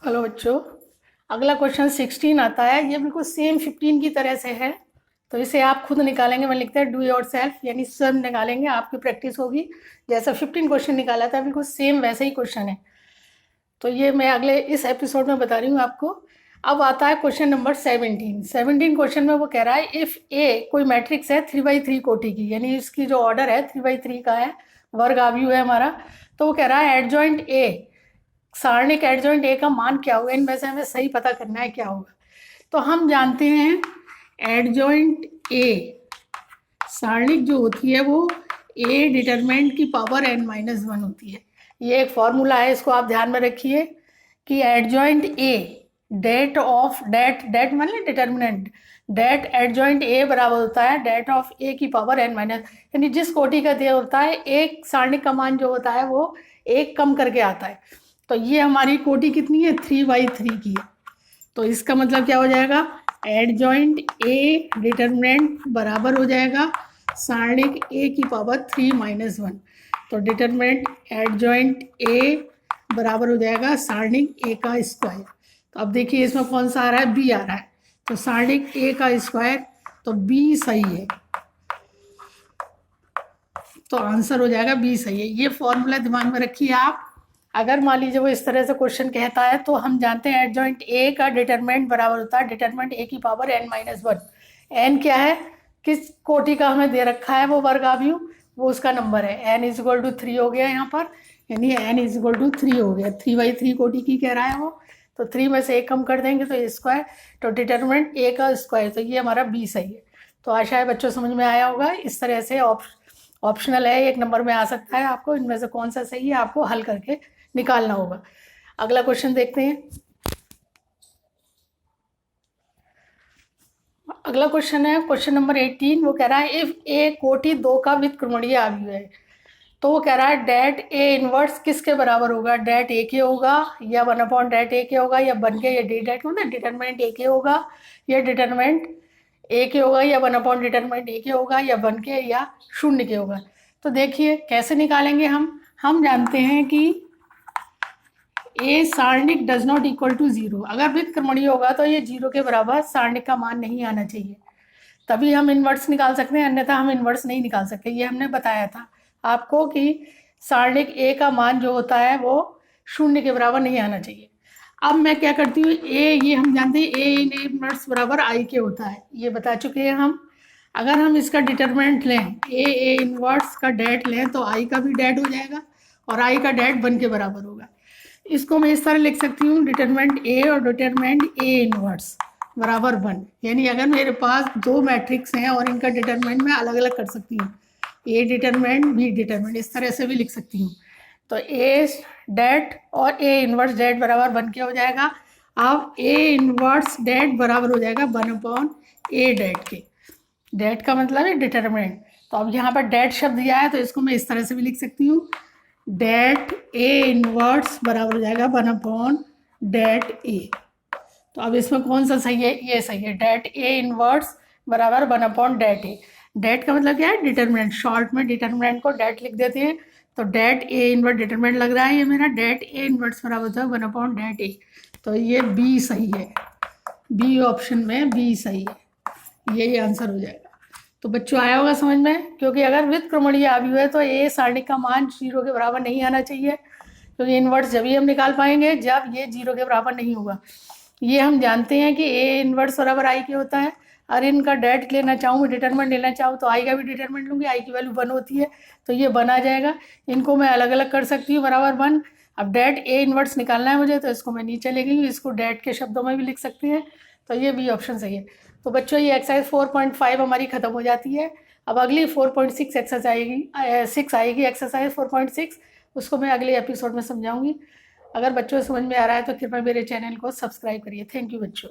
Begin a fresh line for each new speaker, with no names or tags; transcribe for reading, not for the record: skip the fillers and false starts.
Hello बच्चों, अगला question 16 आता है। ये बिल्कुल सेम 15 की तरह से है, तो इसे आप खुद निकालेंगे। मैं लिखते हैं डू योर सेल्फ, यानी स्वयं निकालेंगे, आपकी प्रैक्टिस होगी। जैसा 15 क्वेश्चन निकाला था बिल्कुल सेम वैसे ही क्वेश्चन है, तो ये मैं अगले इस एपिसोड में बता रही हूँ आपको। अब आता है क्वेश्चन नंबर 17 क्वेश्चन में वो कह रहा है इफ़ ए कोई मैट्रिक्स है 3x3 कोटि की, यानी इसकी जो ऑर्डर है 3x3 का है, वर्ग आव्यूह है हमारा। तो वो कह रहा है एडजॉइंट ए, सारणिक एडजॉइंट ए का मान क्या होगा, इनमें से हमें सही पता करना है क्या होगा। तो हम जानते हैं एडजॉइंट ए सारणिक जो होती है वो ए डिटरमिनेंट की पावर n-1 होती है। ये एक फॉर्मूला है, इसको आप ध्यान में रखिए कि adjoint A det of det मान ली डिटरमिनेंट, डेट एडजॉइंट ए बराबर होता है डेट ऑफ ए की पावर n-, यानी जिस कोटि का दिया होता है एक सारणिक का मान जो होता है वो एक कम करके आता है। तो ये हमारी कोटि कितनी है 3x3 की है। तो इसका मतलब क्या हो जाएगा, एडजॉइंट ए डिटरमिनेंट बराबर हो जाएगा सारणिक ए की पावर 3-1। तो डिटरमिनेंट एडजॉइंट ए बराबर हो जाएगा सारणिक ए का स्क्वायर। तो अब देखिए इसमें कौन सा आ रहा है, बी आ रहा है, तो सारणिक ए का स्क्वायर, तो बी सही है। तो आंसर हो जाएगा बी सही है। ये फॉर्मूला दिमाग में रखिए आप। अगर मान लीजिए वो इस तरह से क्वेश्चन कहता है तो हम जानते हैं एडजॉइंट ए का डिटरमिनेंट बराबर होता है डिटरमिनेंट ए की पावर n-1। n क्या है, किस कोटि का हमें दे रखा है वो वर्ग आव्यूह, वो उसका नंबर है। n = 3 हो गया यहाँ पर, यानी n = 3 हो गया। 3x3 कोटि की कह रहा है वो, तो 3 में से 1 कम कर देंगे तो स्क्वायर, तो डिटरमिनेंट ए का स्क्वायर, तो ये हमारा बी सही है। तो आशा है बच्चों समझ में आया होगा। इस तरह से ऑप्शनल है, एक नंबर में आ सकता है, आपको इनमें से कौन सा सही है आपको हल करके निकालना होगा। अगला क्वेश्चन देखते हैं। अगला क्वेश्चन है क्वेश्चन नंबर 18। वो कह रहा है इफ ए कोटि 2 का व्युत्क्रमणीय आव्यूह है, तो वो कह रहा है डेट ए इनवर्स किसके बराबर होगा, डेट ए के होगा या 1/डेट ए के होगा या बन के, या डी डेट मतलब डिटरमिनेंट ए के होगा या डिटरमिनेंट ए के होगा या 1/डिटरमिनेंट ए के होगा या बन के या 0 के होगा। तो देखिए कैसे निकालेंगे हम जानते हैं कि ए सारणिक डज नॉट इक्वल टू 0। अगर व्युत्क्रमणीय होगा तो ये 0 के बराबर सारणिक का मान नहीं आना चाहिए, तभी हम इन्वर्स निकाल सकते हैं, अन्यथा हम इन्वर्स नहीं निकाल सकते। ये हमने बताया था आपको कि सारणिक ए का मान जो होता है वो 0 के बराबर नहीं आना चाहिए। अब मैं क्या करती हूँ, ए ये हम जानते हैं ए इनवर्स बराबर आई के होता है, ये बता चुके हैं हम। अगर हम इसका डिटरमिनेंट लें, ए इनवर्स का डेट लें, तो आई का भी डेट हो जाएगा और आई का डेट 1 के बराबर होगा। इसको मैं इस तरह लिख सकती हूँ, डिटरमिनेंट ए और डिटरमिनेंट ए इनवर्स बराबर 1। यानी अगर मेरे पास 2 मैट्रिक्स हैं और इनका डिटरमिनेंट मैं अलग अलग कर सकती हूँ, ए डिटरमिनेंट बी डिटरमिनेंट, इस तरह से भी लिख सकती हूँ। तो ए डेट और ए इनवर्स डेट बराबर 1 क्या हो जाएगा, अब ए इनवर्स डेट बराबर हो जाएगा 1/ए डेट के। डेट का मतलब है डिटरमिनेंट। तो अब यहाँ पर डेट शब्द दिया है तो इसको मैं इस तरह से भी लिख सकती हूँ, डेट ए इनवर्स बराबर हो जाएगा 1/डेट ए। तो अब इसमें कौन सा सही है, ये सही है, डेट ए इनवर्स बराबर 1/डेट ए। डेट का मतलब क्या है, डिटरमिनेंट, शॉर्ट में डिटरमिनेंट को डेट लिख देते हैं। तो डेट ए इनवर्स डिटरमिनेंट लग रहा है ये मेरा, डेट ए इनवर्स बराबर होता है 1/डेट ए। तो ये बी सही है, बी ऑप्शन में बी सही है, यही आंसर हो जाएगा। तो बच्चों आया होगा समझ में, क्योंकि अगर व्युत्क्रमणीय आव्यूह है तो ए सारणिक का मान 0 के बराबर नहीं आना चाहिए, क्योंकि इनवर्स जब ही हम निकाल पाएंगे जब ये 0 के बराबर नहीं होगा। ये हम जानते हैं कि ए इनवर्स बराबर आई के होता है। अगर इनका डेट लेना चाहूँ, डिटरमिनेंट लेना चाहूँ, तो आई का भी डिटरमिनेंट लूँगी, आई की वैल्यू 1 होती है, तो ये 1 आ जाएगा। इनको मैं अलग अलग कर सकती हूँ बराबर 1। अब डेट ए इनवर्स निकालना है मुझे, तो इसको मैं नीचे ले गई, इसको डेट के शब्दों में भी लिख सकती हैं। तो ये बी ऑप्शन सही है। तो बच्चों ये एक्सरसाइज 4.5 हमारी खत्म हो जाती है। अब अगली 4.6 एक्सरसाइज आएगी, 6 आएगी एक्सरसाइज 4.6, उसको मैं अगले एपिसोड में समझाऊंगी। अगर बच्चों समझ में आ रहा है तो कृपया मेरे चैनल को सब्सक्राइब करिए। थैंक यू बच्चों।